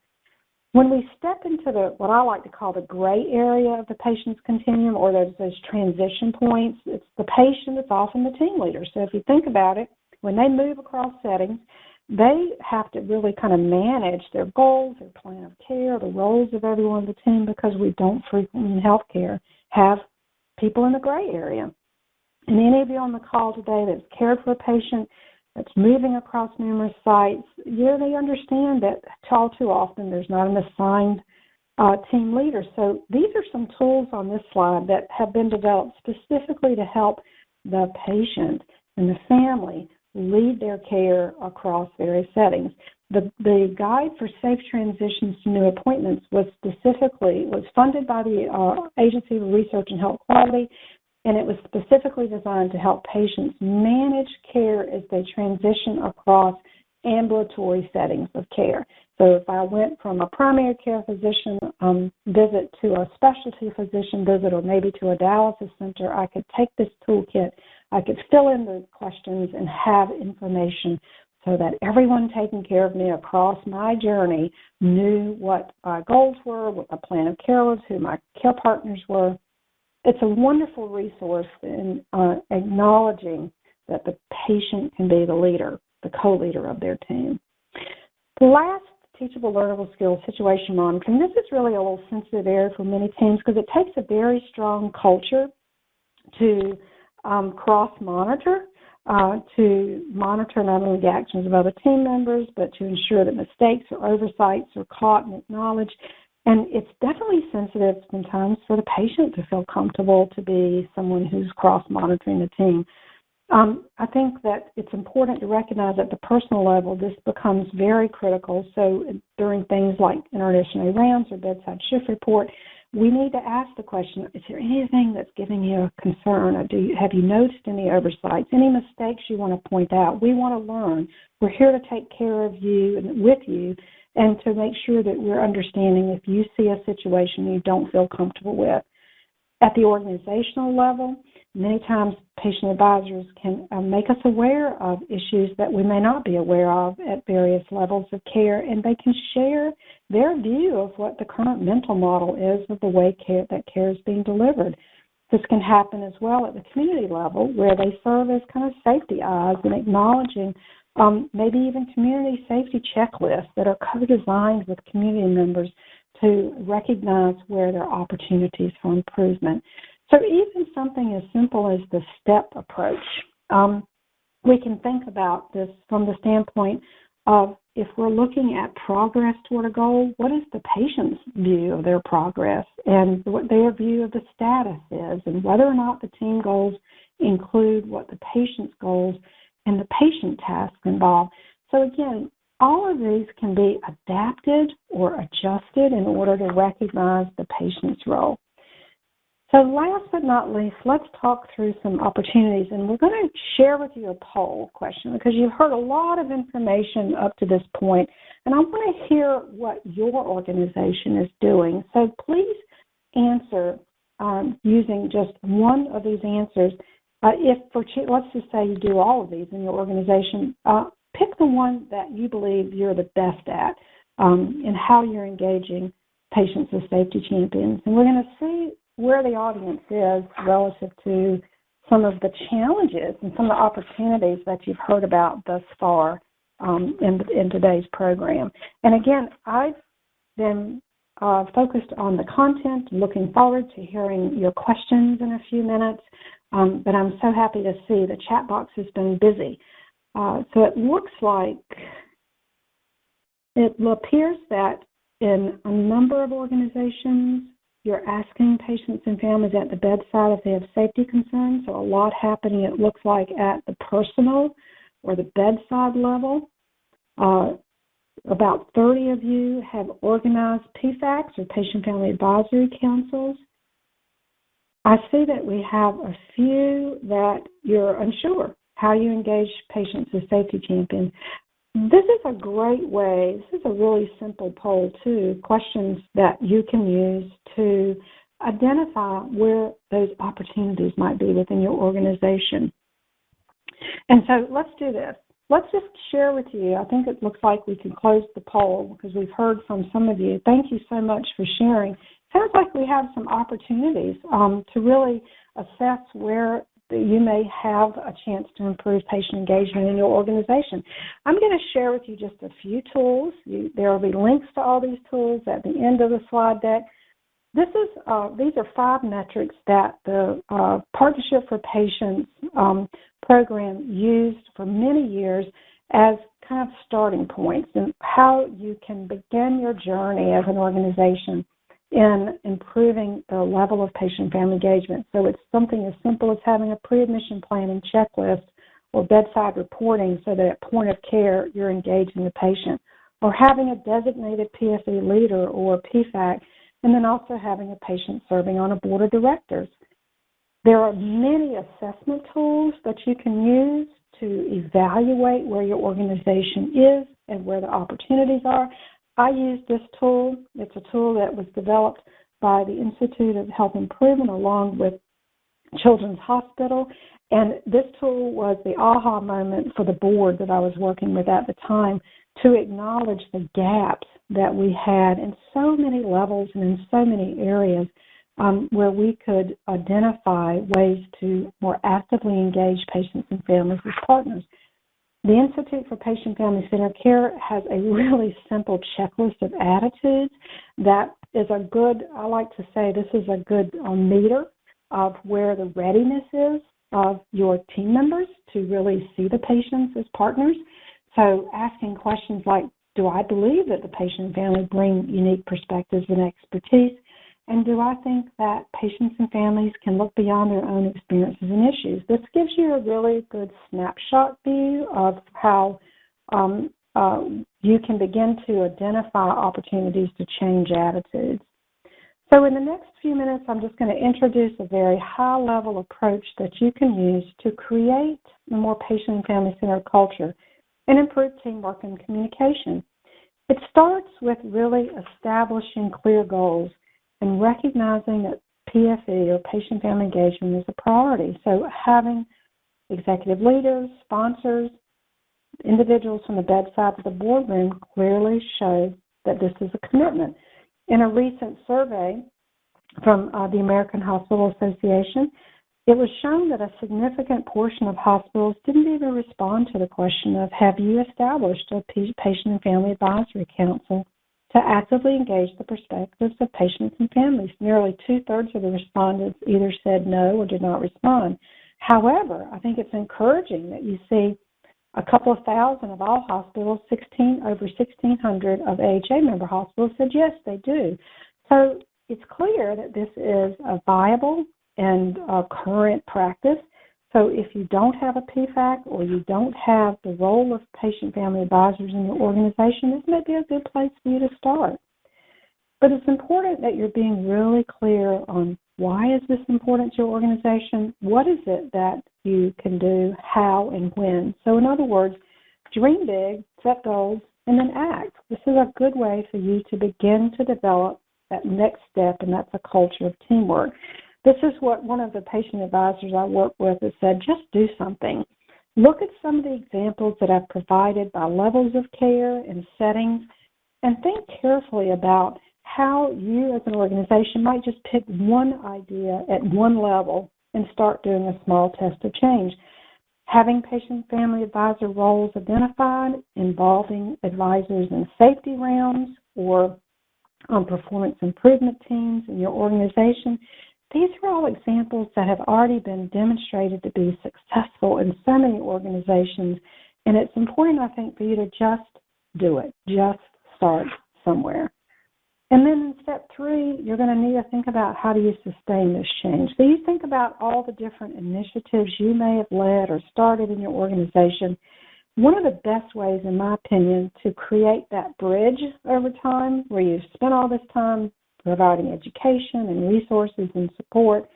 When we step into what I like to call the gray area of the patient's continuum, or those transition points, it's the patient that's often the team leader. So if you think about it, when they move across settings, they have to really kind of manage their goals, their plan of care, the roles of everyone on the team, because we don't frequently in healthcare have people in the gray area. And any of you on the call today that's cared for a patient that's moving across numerous sites, they understand that all too often there's not an assigned team leader. So these are some tools on this slide that have been developed specifically to help the patient and the family lead their care across various settings. The Guide for Safe Transitions to New Appointments was funded by the Agency for Research and Health Quality, and it was specifically designed to help patients manage care as they transition across ambulatory settings of care. So if I went from a primary care physician visit to a specialty physician visit, or maybe to a dialysis center, I could take this toolkit, I could fill in the questions and have information so that everyone taking care of me across my journey knew what my goals were, what the plan of care was, who my care partners were. It's a wonderful resource in acknowledging that the patient can be the leader, the co-leader of their team. The last teachable learnable skill, situation monitoring. This is really a little sensitive area for many teams because it takes a very strong culture to cross-monitor, to monitor not only the actions of other team members, but to ensure that mistakes or oversights are caught and acknowledged. And it's definitely sensitive sometimes for the patient to feel comfortable to be someone who's cross-monitoring the team. I think that it's important to recognize at the personal level this becomes very critical. So during things like interdisciplinary rounds or bedside shift report, we need to ask the question, is there anything that's giving you a concern? Or have you noticed any oversights, any mistakes you want to point out? We want to learn. We're here to take care of you and with you, and to make sure that we're understanding if you see a situation you don't feel comfortable with. At the organizational level, many times patient advisors can make us aware of issues that we may not be aware of at various levels of care, and they can share their view of what the current mental model is of the way that care is being delivered. This can happen as well at the community level, where they serve as kind of safety eyes and acknowledging maybe even community safety checklists that are co-designed with community members to recognize where there are opportunities for improvement. So even something as simple as the STEP approach, we can think about this from the standpoint of if we're looking at progress toward a goal, what is the patient's view of their progress and what their view of the status is, and whether or not the team goals include what the patient's goals and the patient tasks involved. So again, all of these can be adapted or adjusted in order to recognize the patient's role. So last but not least, let's talk through some opportunities. And we're going to share with you a poll question because you've heard a lot of information up to this point, and I want to hear what your organization is doing. So please answer using just one of these answers. Let's just say you do all of these in your organization, pick the one that you believe you're the best at in how you're engaging patients as safety champions. And we're going to see where the audience is relative to some of the challenges and some of the opportunities that you've heard about thus far in today's program. And again, I've been focused on the content, looking forward to hearing your questions in a few minutes, but I'm so happy to see the chat box has been busy. So it looks like it appears that in a number of organizations, you're asking patients and families at the bedside if they have safety concerns. So a lot happening, it looks like, at the personal or the bedside level. About 30 of you have organized PFACs or patient family advisory councils. I see that we have a few that you're unsure how you engage patients as safety champions. This is a great way, this is a really simple poll too, questions that you can use to identify where those opportunities might be within your organization. And so let's do this. Let's just share with you. I think it looks like we can close the poll because we've heard from some of you. Thank you so much for sharing. Sounds like we have some opportunities to really assess where you may have a chance to improve patient engagement in your organization. I'm going to share with you just a few tools. There will be links to all these tools at the end of the slide deck. These are 5 metrics that the Partnership for Patients program used for many years as kind of starting points and how you can begin your journey as an organization in improving the level of patient-family engagement. So it's something as simple as having a pre-admission planning checklist or bedside reporting so that at point of care you're engaging the patient, or having a designated PFE leader or PFAC, and then also having a patient serving on a board of directors. There are many assessment tools that you can use to evaluate where your organization is and where the opportunities are. I use this tool. It's a tool that was developed by the Institute of Health Improvement along with Children's Hospital, and this tool was the aha moment for the board that I was working with at the time to acknowledge the gaps that we had in so many levels and in so many areas where we could identify ways to more actively engage patients and families as partners. The Institute for Patient Family Centered Care has a really simple checklist of attitudes that is a good, I like to say this is a good meter of where the readiness is of your team members to really see the patients as partners. So asking questions like, do I believe that the patient and family bring unique perspectives and expertise? And do I think that patients and families can look beyond their own experiences and issues? This gives you a really good snapshot view of how you can begin to identify opportunities to change attitudes. So in the next few minutes, I'm just going to introduce a very high-level approach that you can use to create a more patient and family-centered culture and improve teamwork and communication. It starts with really establishing clear goals and recognizing that PFE, or patient-family engagement, is a priority. So having executive leaders, sponsors, individuals from the bedside to the boardroom clearly show that this is a commitment. In a recent survey from the American Hospital Association, it was shown that a significant portion of hospitals didn't even respond to the question of, have you established a patient and family advisory council to actively engage the perspectives of patients and families? Nearly 2/3 of the respondents either said no or did not respond. However, I think it's encouraging that you see a couple of thousand of all hospitals, over 1,600 of AHA member hospitals said yes, they do. So it's clear that this is a viable and current practice. So if you don't have a PFAC or you don't have the role of patient family advisors in your organization, this may be a good place for you to start. But it's important that you're being really clear on why is this important to your organization, what is it that you can do, how and when. So in other words, dream big, set goals, and then act. This is a good way for you to begin to develop that next step, and that's a culture of teamwork. This is what one of the patient advisors I work with has said, just do something. Look at some of the examples that I've provided by levels of care and settings, and think carefully about how you as an organization might just pick one idea at one level and start doing a small test of change. Having patient-family advisor roles identified, involving advisors in safety rounds or on performance improvement teams in your organization, these are all examples that have already been demonstrated to be successful in so many organizations, and it's important, I think, for you to just do it, just start somewhere. And then in step 3, you're going to need to think about how do you sustain this change. So you think about all the different initiatives you may have led or started in your organization. One of the best ways, in my opinion, to create that bridge over time where you've spent all this time providing education and resources and support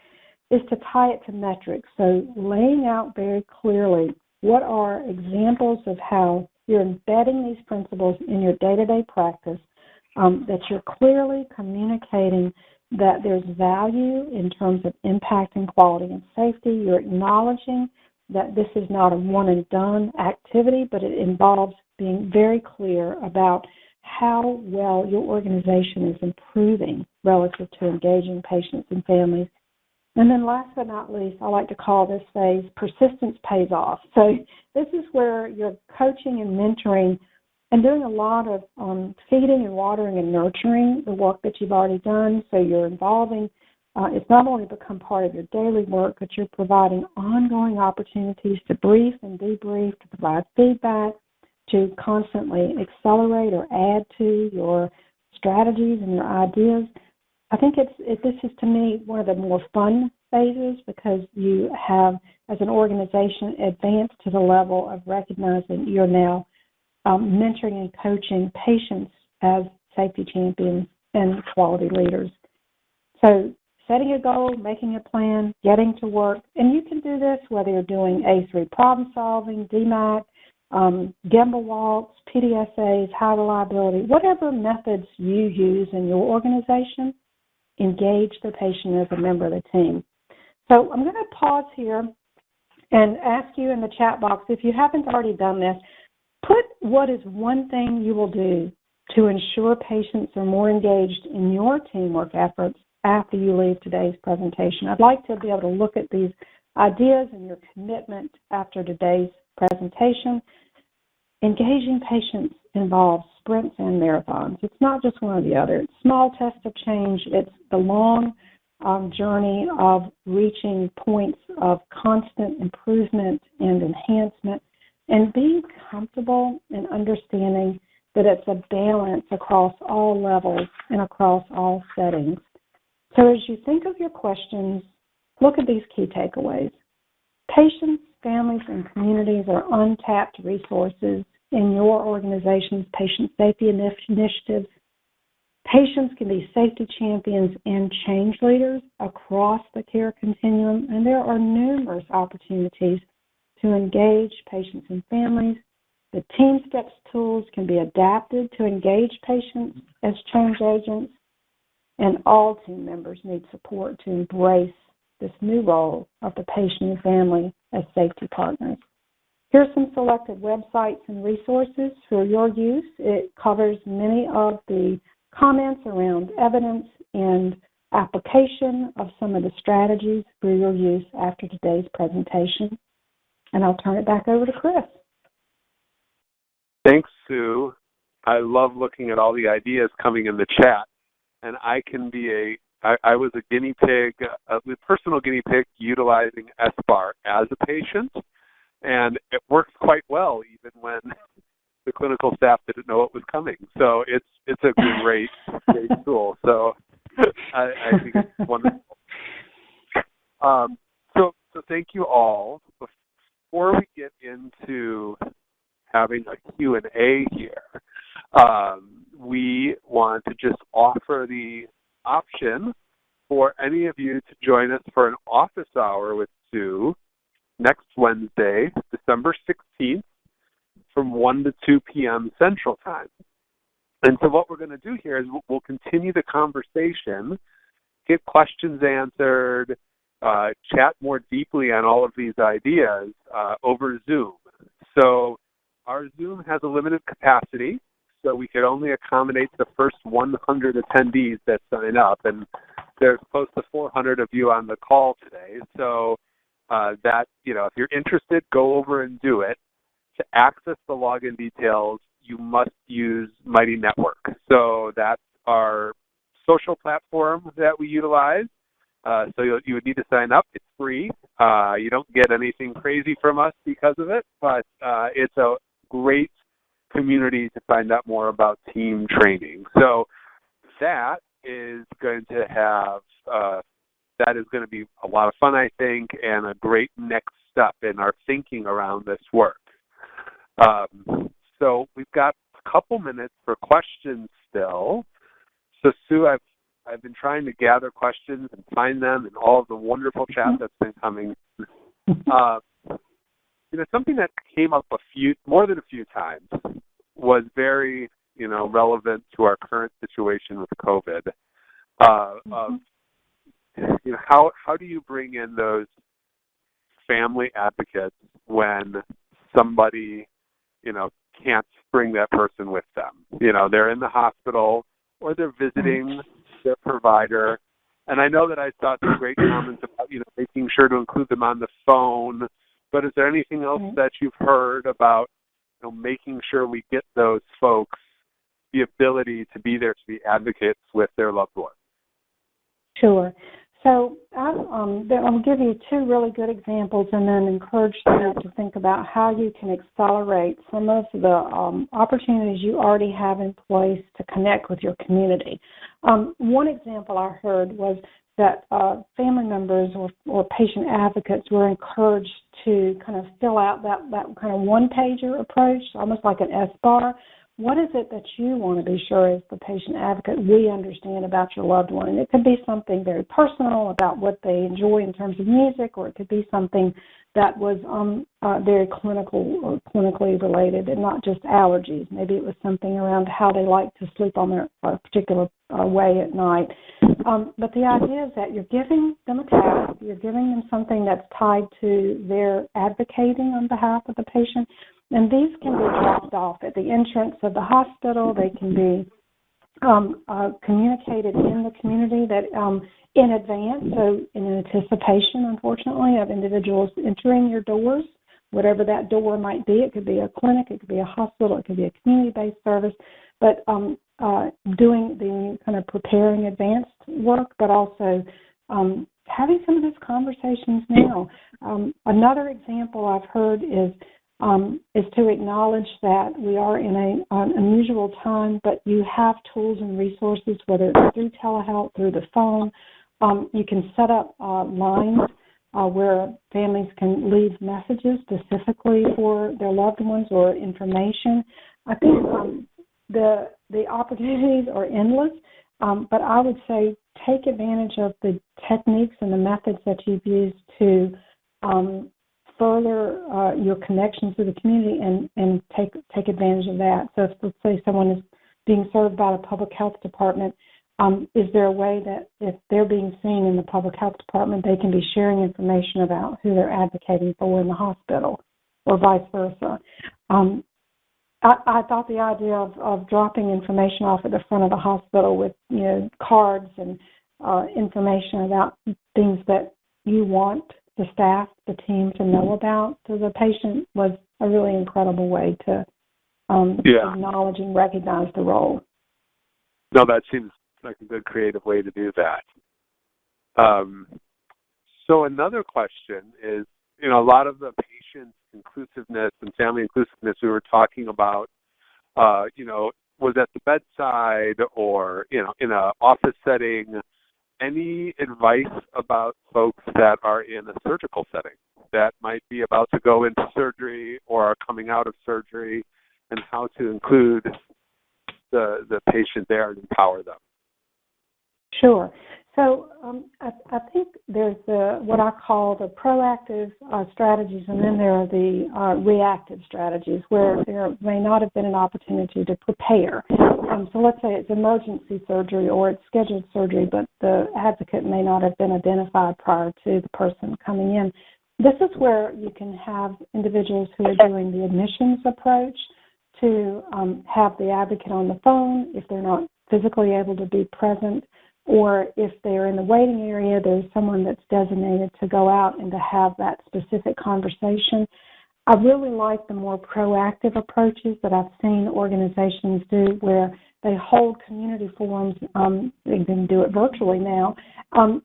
is to tie it to metrics. So laying out very clearly what are examples of how you're embedding these principles in your day-to-day practice, that you're clearly communicating that there's value in terms of impacting quality and safety. You're acknowledging that this is not a one-and-done activity, but it involves being very clear about how well your organization is improving relative to engaging patients and families. And then last but not least, I like to call this phase persistence pays off. So this is where you're coaching and mentoring and doing a lot of feeding and watering and nurturing the work that you've already done. So you're involving, it's not only become part of your daily work, but you're providing ongoing opportunities to brief and debrief, to provide feedback, to constantly accelerate or add to your strategies and your ideas. I think this is, to me, one of the more fun phases because you have, as an organization, advanced to the level of recognizing you're now mentoring and coaching patients as safety champions and quality leaders. So setting a goal, making a plan, getting to work, and you can do this whether you're doing A3 problem solving, DMAC, Gemba walks, PDSAs, high reliability, whatever methods you use in your organization, engage the patient as a member of the team. So I'm going to pause here and ask you in the chat box, if you haven't already done this, put what is one thing you will do to ensure patients are more engaged in your teamwork efforts after you leave today's presentation. I'd like to be able to look at these ideas and your commitment after today's presentation. Engaging patients involves sprints and marathons. It's not just one or the other. It's small tests of change. It's the long journey of reaching points of constant improvement and enhancement, and being comfortable and understanding that it's a balance across all levels and across all settings. So as you think of your questions, look at these key takeaways. Patients, families, and communities are untapped resources in your organization's patient safety initiatives. Patients can be safety champions and change leaders across the care continuum, and there are numerous opportunities to engage patients and families. The Team Steps tools can be adapted to engage patients as change agents, and all team members need support to embrace this new role of the patient and family as safety partners. Here are some selected websites and resources for your use. It covers many of the comments around evidence and application of some of the strategies for your use after today's presentation. And I'll turn it back over to Chris. Thanks, Sue. I love looking at all the ideas coming in the chat. And I can be I was a guinea pig, a personal guinea pig utilizing SBAR as a patient. And it works quite well even when the clinical staff didn't know it was coming. So it's a great tool. So I think it's wonderful. So thank you all. Before we get into having a Q&A here, we want want to just offer the option for any of you to join us for an office hour with Sue next Wednesday, December 16th, from 1 to 2 p.m. Central Time. And so what we're going to do here is we'll continue the conversation, get questions answered, chat more deeply on all of these ideas over Zoom. So our Zoom has a limited capacity, so we could only accommodate the first 100 attendees that sign up, and there's close to 400 of you on the call today. So that, if you're interested, go over and do it. To access the login details, you must use Mighty Network. So that's our social platform that we utilize. So you would need to sign up. It's free. You don't get anything crazy from us because of it, but it's a great community to find out more about team training. So that is going to be a lot of fun, I think, and a great next step in our thinking around this work. So we've got a couple minutes for questions still. So Sue, I've been trying to gather questions and find them in all of the wonderful chat that's been coming. Something that came up more than a few times was very, relevant to our current situation with COVID. How do you bring in those family advocates when somebody, can't bring that person with them? They're in the hospital or they're visiting their provider. And I know that I saw some great comments about, making sure to include them on the phone. But is there anything else that you've heard about, making sure we get those folks the ability to be there to be advocates with their loved ones? Sure. So I'll give you two really good examples and then encourage you to think about how you can accelerate some of the opportunities you already have in place to connect with your community. One example I heard was that family members or patient advocates were encouraged to kind of fill out that kind of one-pager approach, almost like an S-bar. What is it that you want to be sure as the patient advocate we understand about your loved one? And it could be something very personal about what they enjoy in terms of music, or it could be something that was very clinical or clinically related and not just allergies. Maybe it was something around how they like to sleep on their particular way at night. But the idea is that you're giving them a task, you're giving them something that's tied to their advocating on behalf of the patient. And these can be dropped off at the entrance of the hospital. They can be communicated in the community that in advance, so in anticipation, unfortunately, of individuals entering your doors, whatever that door might be. It could be a clinic, it could be a hospital, it could be a community-based service, but doing the kind of preparing advanced work, but also having some of those conversations now. Another example I've heard is to acknowledge that we are in an unusual time, but you have tools and resources, whether it's through telehealth, through the phone. You can set up lines where families can leave messages specifically for their loved ones or information. I think the opportunities are endless, but I would say take advantage of the techniques and the methods that you've used to further your connections to the community and take advantage of that. So if, let's say, someone is being served by the public health department, is there a way that if they're being seen in the public health department, they can be sharing information about who they're advocating for in the hospital, or vice versa? I thought the idea of dropping information off at the front of the hospital with cards and information about things that you want the staff, the team to know about to the patient was a really incredible way to acknowledge and recognize the role. No, that seems like a good creative way to do that. So another question is, a lot of the patient inclusiveness and family inclusiveness we were talking about, was at the bedside or, in an office setting. Any advice about folks that are in a surgical setting that might be about to go into surgery or are coming out of surgery, and how to include the patient there and empower them? Sure. So I think there's what I call the proactive strategies, and then there are the reactive strategies where there may not have been an opportunity to prepare. So let's say it's emergency surgery or it's scheduled surgery, but the advocate may not have been identified prior to the person coming in. This is where you can have individuals who are doing the admissions approach to have the advocate on the phone if they're not physically able to be present, or if they're in the waiting area, there's someone that's designated to go out and to have that specific conversation. I really like the more proactive approaches that I've seen organizations do where they hold community forums, they can do it virtually now,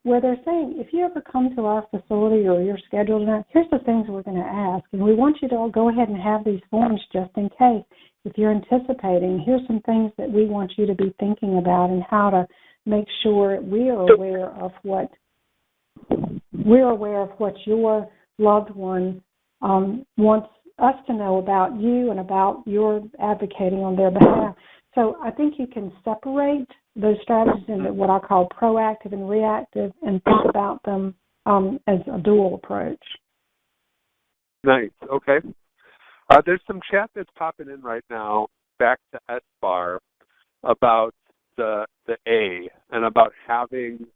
where they're saying, if you ever come to our facility or you're scheduled tonight, here's the things we're going to ask, and we want you to all go ahead and have these forms just in case. If you're anticipating, here's some things that we want you to be thinking about and how to make sure we are aware of what your loved one wants us to know about you and about your advocating on their behalf. So I think you can separate those strategies into what I call proactive and reactive and think about them as a dual approach. Nice. Okay. There's some chat that's popping in right now back to SBAR about the A and about having,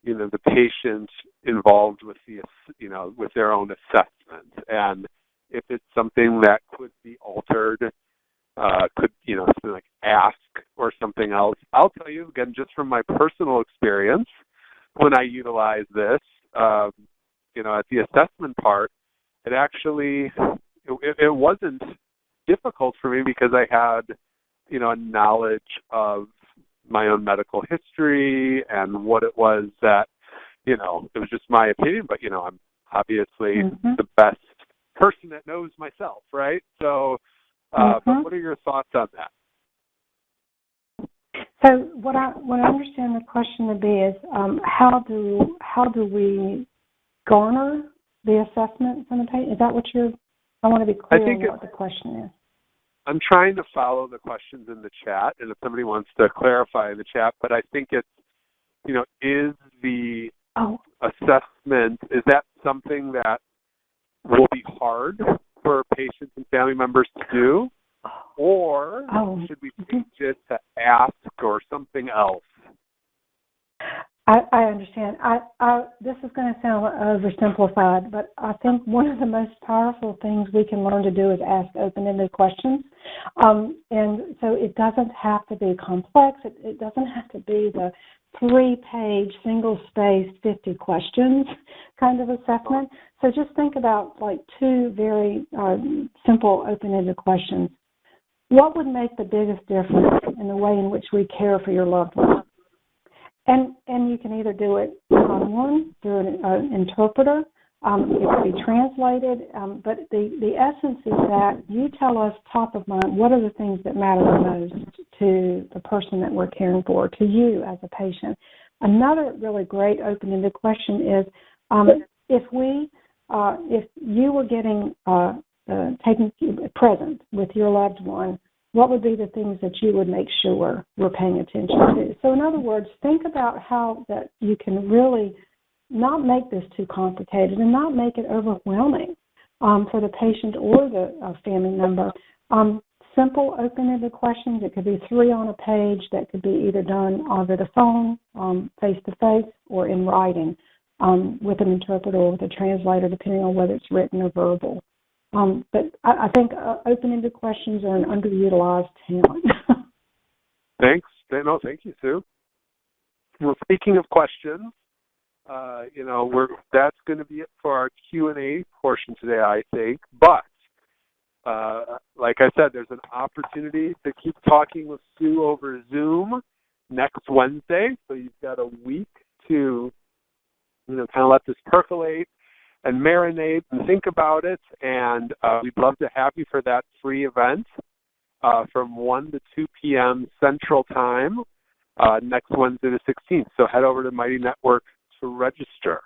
the patient involved with with their own assessment, and if it's something that could be altered, something like ask or something else. I'll tell you again, just from my personal experience, when I utilize this, at the assessment part, it actually it wasn't difficult for me because I had, a knowledge of my own medical history and what it was that, it was just my opinion, but, I'm obviously the best person that knows myself, right? So, but what are your thoughts on that? So what I understand the question to be is how do we garner the assessment from the patient? Is that what I want to be clear on what the question is. I'm trying to follow the questions in the chat, and if somebody wants to clarify in the chat, but I think it's, is the assessment, is that something that will be hard for patients and family members to do, or should we change it to ask or something else? I understand. This is going to sound oversimplified, but I think one of the most powerful things we can learn to do is ask open-ended questions. And so it doesn't have to be complex. It doesn't have to be the 3-page, single-spaced, 50 questions kind of assessment. So just think about like 2 very simple open-ended questions. What would make the biggest difference in the way in which we care for your loved one? And you can either do it one-on-one through an interpreter. It can be translated. But the essence is that you tell us top of mind what are the things that matter the most to the person that we're caring for, to you as a patient. Another really great open-ended question is if you were getting taken present with your loved one, what would be the things that you would make sure we're paying attention to? So in other words, think about how that you can really not make this too complicated and not make it overwhelming for the patient or the family member. Simple, open-ended questions. It could be 3 on a page that could be either done over the phone, face-to-face, or in writing with an interpreter or with a translator, depending on whether it's written or verbal. But I think open-ended questions are an underutilized talent. Thanks. No, thank you, Sue. Well, speaking of questions, that's going to be it for our Q&A portion today, I think. But like I said, there's an opportunity to keep talking with Sue over Zoom next Wednesday. So you've got a week to, kind of let this percolate and marinate and think about it, and we'd love to have you for that free event from 1 to 2 p.m. Central Time next Wednesday the 16th. So head over to Mighty Network to register.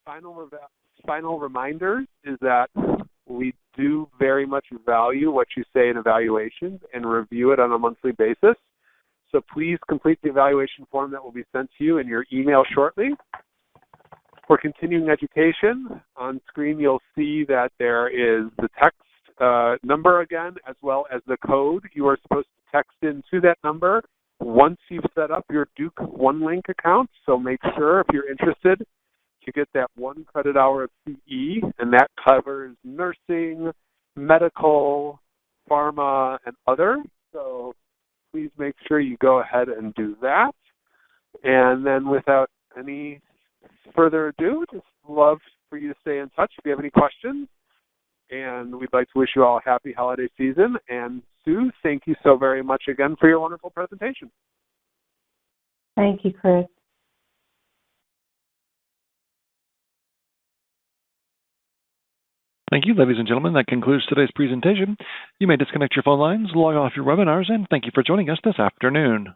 Final reminders is that We do very much value what you say in evaluations and review it on a monthly basis. So please complete the evaluation form that will be sent to you in your email shortly. For continuing education, on screen you'll see that there is the text number again, as well as the code you are supposed to text into that number once you've set up your Duke OneLink account. So make sure, if you're interested, to get that 1 credit hour of CE, and that covers nursing, medical, pharma, and other. So please make sure you go ahead and do that. And then without any further ado, just love for you to stay in touch if you have any questions. And we'd like to wish you all a happy holiday season. And Sue, thank you so very much again for your wonderful presentation. Thank you, Chris. Thank you, ladies and gentlemen. That concludes today's presentation. You may disconnect your phone lines, log off your webinars, and thank you for joining us this afternoon.